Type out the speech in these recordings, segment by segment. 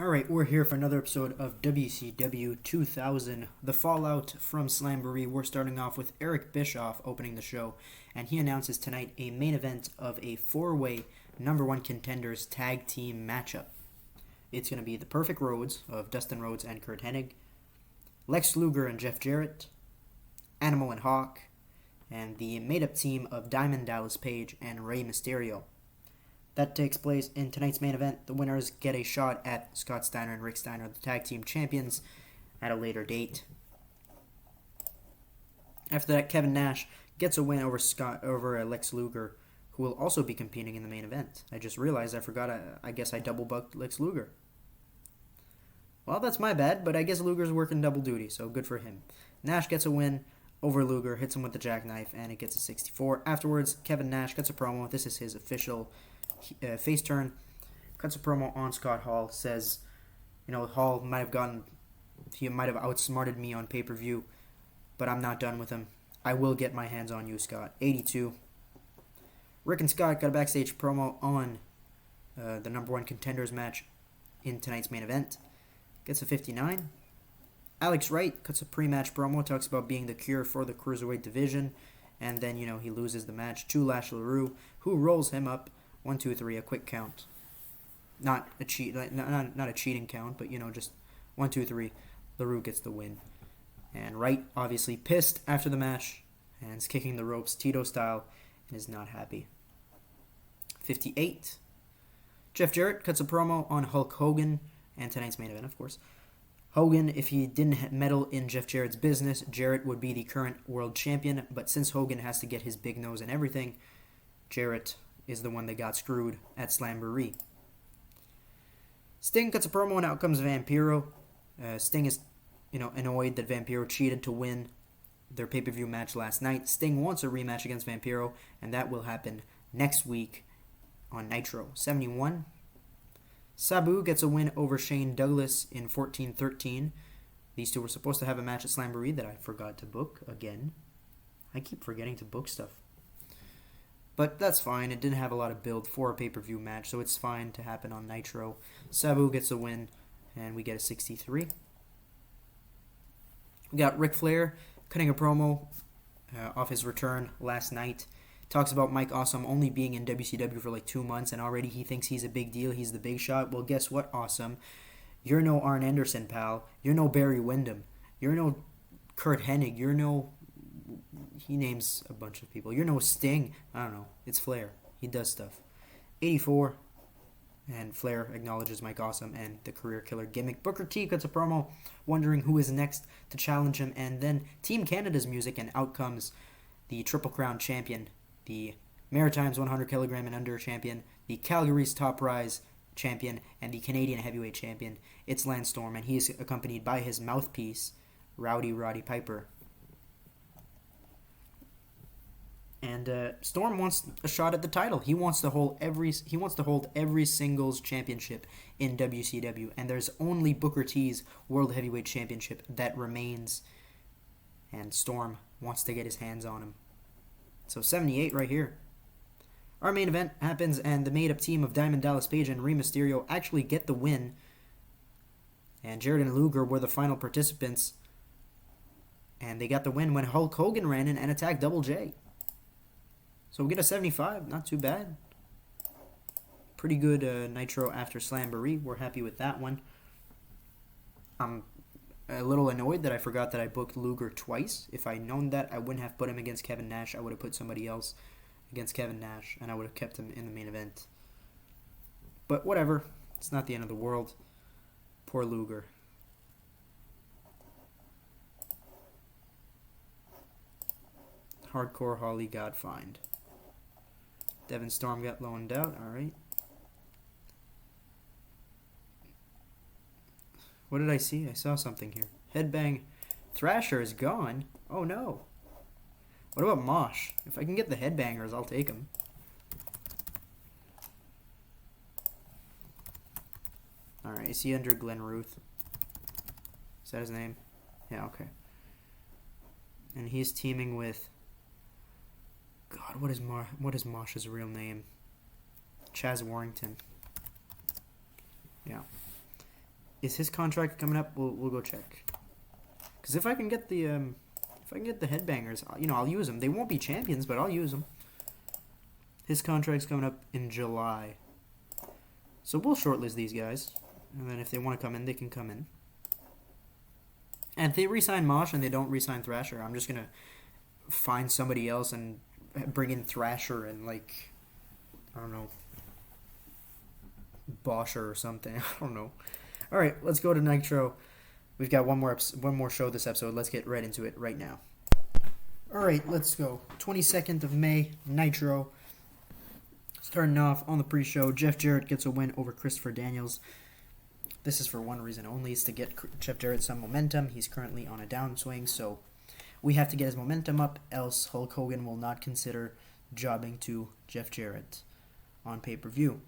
Alright, we're here for another episode of WCW 2000, the fallout from Slamboree. We're starting off with Eric Bischoff opening the show, and he announces tonight a main event of a four-way number one contenders tag team matchup. It's going to be the Perfect Rhodes of Dustin Rhodes and Kurt Hennig, Lex Luger and Jeff Jarrett, Animal and Hawk, and the made-up team of Diamond Dallas Page and Rey Mysterio. That takes place in tonight's main event. The winners get a shot at Scott Steiner and Rick Steiner, the tag team champions, at a later date. After that, Kevin Nash gets a win over Lex Luger, who will also be competing in the main event. I just realized I guess I double bucked Lex Luger. Well, that's my bad, but I guess Luger's working double duty, so good for him. Nash gets a win over Luger, hits him with the jackknife, and it gets a 64. Afterwards, Kevin Nash cuts a promo. This is his official face turn. Cuts a promo on Scott Hall. Says, Hall he might have outsmarted me on pay-per-view, but I'm not done with him. I will get my hands on you, Scott. 82. Rick and Scott got a backstage promo on the number one contenders match in tonight's main event. Gets a 59. Alex Wright cuts a pre-match promo, talks about being the cure for the Cruiserweight division, and then, he loses the match to Lash LaRue, who rolls him up 1, 2, 3, a quick count. Not a cheating count, but, just 1, 2, 3. LaRue gets the win. And Wright, obviously pissed after the match, and is kicking the ropes Tito style, and is not happy. 58. Jeff Jarrett cuts a promo on Hulk Hogan, and tonight's main event, of course. Hogan, if he didn't meddle in Jeff Jarrett's business, Jarrett would be the current world champion, but since Hogan has to get his big nose and everything, Jarrett is the one that got screwed at Slamboree. Sting cuts a promo and out comes Vampiro. Sting is, annoyed that Vampiro cheated to win their pay-per-view match last night. Sting wants a rematch against Vampiro, and that will happen next week on Nitro. 71. Sabu gets a win over Shane Douglas in 14-13. These two were supposed to have a match at Slamboree that I forgot to book again. I keep forgetting to book stuff. But that's fine. It didn't have a lot of build for a pay-per-view match, so it's fine to happen on Nitro. Sabu gets a win, and we get a 63. We got Ric Flair cutting a promo off his return last night. Talks about Mike Awesome only being in WCW for like 2 months, and already he thinks he's a big deal. He's the big shot. Well, guess what, Awesome? You're no Arn Anderson, pal. You're no Barry Windham. You're no Kurt Hennig. You're no... He names a bunch of people. You're no Sting. I don't know. It's Flair. He does stuff. 84. And Flair acknowledges Mike Awesome and the career killer gimmick. Booker T cuts a promo wondering who is next to challenge him. And then Team Canada's music, and out comes the Triple Crown champion, the Maritimes 100 kilogram and under champion, the Calgary's Top Rise champion, and the Canadian heavyweight champion. It's Lance Storm, and he is accompanied by his mouthpiece, Rowdy Roddy Piper. And Storm wants a shot at the title. He wants to hold every singles championship in WCW, and there's only Booker T's World Heavyweight Championship that remains, and Storm wants to get his hands on him. So 78 right here. Our main event happens, and the made-up team of Diamond Dallas Page and Rey Mysterio actually get the win. And Jarrett and Luger were the final participants, and they got the win when Hulk Hogan ran in and attacked Double J. So we get a 75, not too bad. Pretty good Nitro after Slamboree. We're happy with that one. I'm a little annoyed that I forgot that I booked Luger twice. If I'd known that, I wouldn't have put him against Kevin Nash. I would have put somebody else against Kevin Nash, and I would have kept him in the main event. But whatever. It's not the end of the world. Poor Luger. Hardcore Holly got fined. Devin Storm got loaned out. Alright. What did I see? I saw something here. Headbang. Thrasher is gone. Oh no. What about Mosh? If I can get the headbangers, I'll take them. Alright, is he under Glenn Ruth? Is that his name? Yeah, okay. And he's teaming with... God, what is Mosh's real name? Chaz Warrington. Yeah. Is his contract coming up? We'll go check. Because if I can get the headbangers, I'll use them. They won't be champions, but I'll use them. His contract's coming up in July. So we'll shortlist these guys. And then if they want to come in, they can come in. And if they re-sign Mosh and they don't re-sign Thrasher, I'm just going to find somebody else and bring in Thrasher and, like, I don't know, Bosher or something. I don't know. All right, let's go to Nitro. We've got one more show this episode. Let's get right into it right now. All right, let's go. 22nd of May, Nitro. Starting off on the pre-show, Jeff Jarrett gets a win over Christopher Daniels. This is for one reason only, is to get Jeff Jarrett some momentum. He's currently on a downswing, so we have to get his momentum up, else Hulk Hogan will not consider jobbing to Jeff Jarrett on pay-per-view.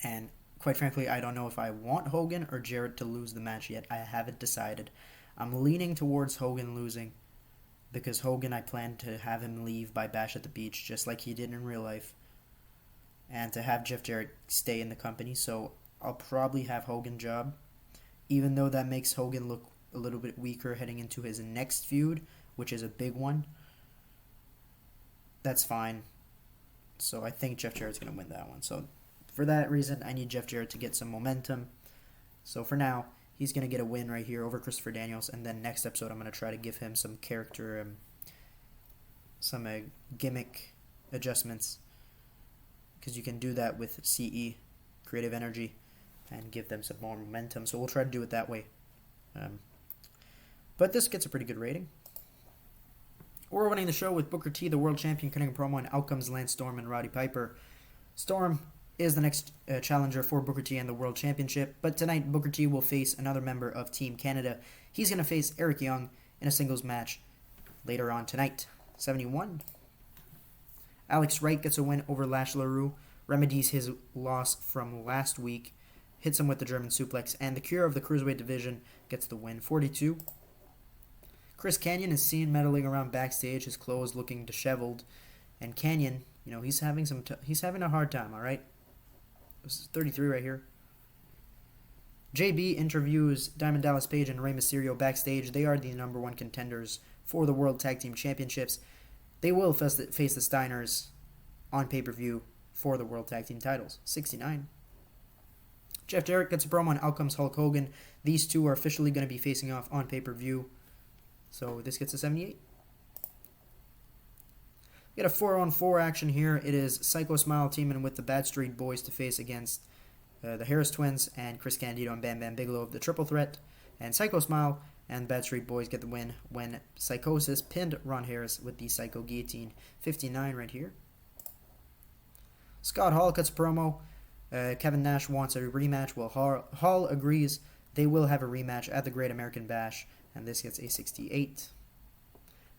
And quite frankly, I don't know if I want Hogan or Jarrett to lose the match yet. I haven't decided. I'm leaning towards Hogan losing, because Hogan, I plan to have him leave by Bash at the Beach, just like he did in real life, and to have Jeff Jarrett stay in the company. So I'll probably have Hogan job, even though that makes Hogan look a little bit weaker heading into his next feud, which is a big one. That's fine. So I think Jeff Jarrett's going to win that one. So for that reason, I need Jeff Jarrett to get some momentum. So for now, he's going to get a win right here over Christopher Daniels, and then next episode I'm going to try to give him some character, some gimmick adjustments, because you can do that with CE, Creative Energy, and give them some more momentum. So we'll try to do it that way. But this gets a pretty good rating. We're winning the show with Booker T, the world champion, cutting a promo, and out comes Lance Storm and Roddy Piper. Storm is the next challenger for Booker T and the World Championship, but tonight Booker T will face another member of Team Canada. He's going to face Eric Young in a singles match later on tonight. 71. Alex Wright gets a win over Lash LaRue, remedies his loss from last week, hits him with the German suplex, and the Cure of the Cruiserweight division gets the win. 42. Chris Kanyon is seen meddling around backstage, his clothes looking disheveled, and Kanyon, he's having a hard time, all right? This is 33 right here. JB interviews Diamond Dallas Page and Rey Mysterio backstage. They are the number one contenders for the World Tag Team Championships. They will face the Steiners on pay-per-view for the World Tag Team titles. 69. Jeff Jarrett gets a promo on Out Comes Hulk Hogan. These two are officially going to be facing off on pay-per-view. So this gets a 78. We got a 4-on-4 action here. It is Psycho Smile teaming with the Bad Street Boys to face against the Harris Twins and Chris Candido and Bam Bam Bigelow of the Triple Threat. And Psycho Smile and Bad Street Boys get the win when Psychosis pinned Ron Harris with the Psycho Guillotine. 59 right here. Scott Hall cuts a promo. Kevin Nash wants a rematch. Well, Hall agrees they will have a rematch at the Great American Bash, and this gets a 68.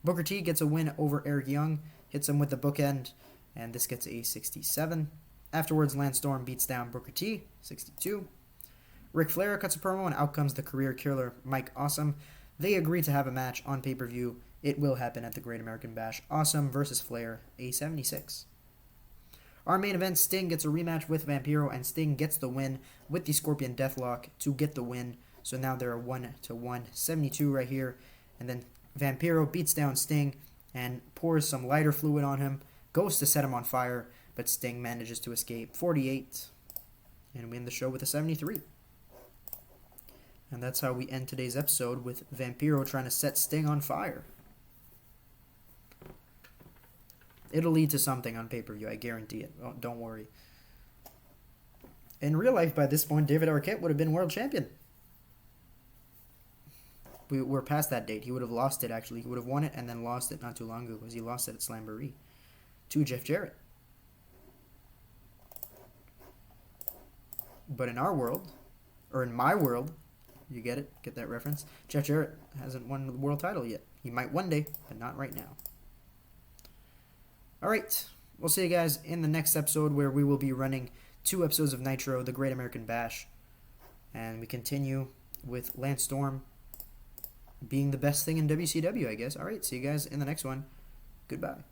Booker T gets a win over Eric Young, hits him with the bookend, and this gets a 67. Afterwards, Lance Storm beats down Booker T, 62. Ric Flair cuts a promo, and out comes the career killer Mike Awesome. They agree to have a match on pay-per-view. It will happen at the Great American Bash. Awesome versus Flair, a 76. Our main event, Sting gets a rematch with Vampiro, and Sting gets the win with the Scorpion Deathlock to get the win. So now they're 1-1, 72 right here. And then Vampiro beats down Sting and pours some lighter fluid on him, goes to set him on fire, but Sting manages to escape. 48. And we end the show with a 73. And that's how we end today's episode, with Vampiro trying to set Sting on fire. It'll lead to something on pay-per-view, I guarantee it. Oh, don't worry. In real life, by this point, David Arquette would have been world champion. We're past that date. He would have lost it, actually. He would have won it and then lost it not too long ago, because he lost it at Slamboree to Jeff Jarrett. But in our world, or in my world, you get it? Get that reference? Jeff Jarrett hasn't won the world title yet. He might one day, but not right now. Alright, we'll see you guys in the next episode, where we will be running 2 episodes of Nitro, the Great American Bash. And we continue with Lance Storm being the best thing in WCW, I guess. Alright, see you guys in the next one. Goodbye.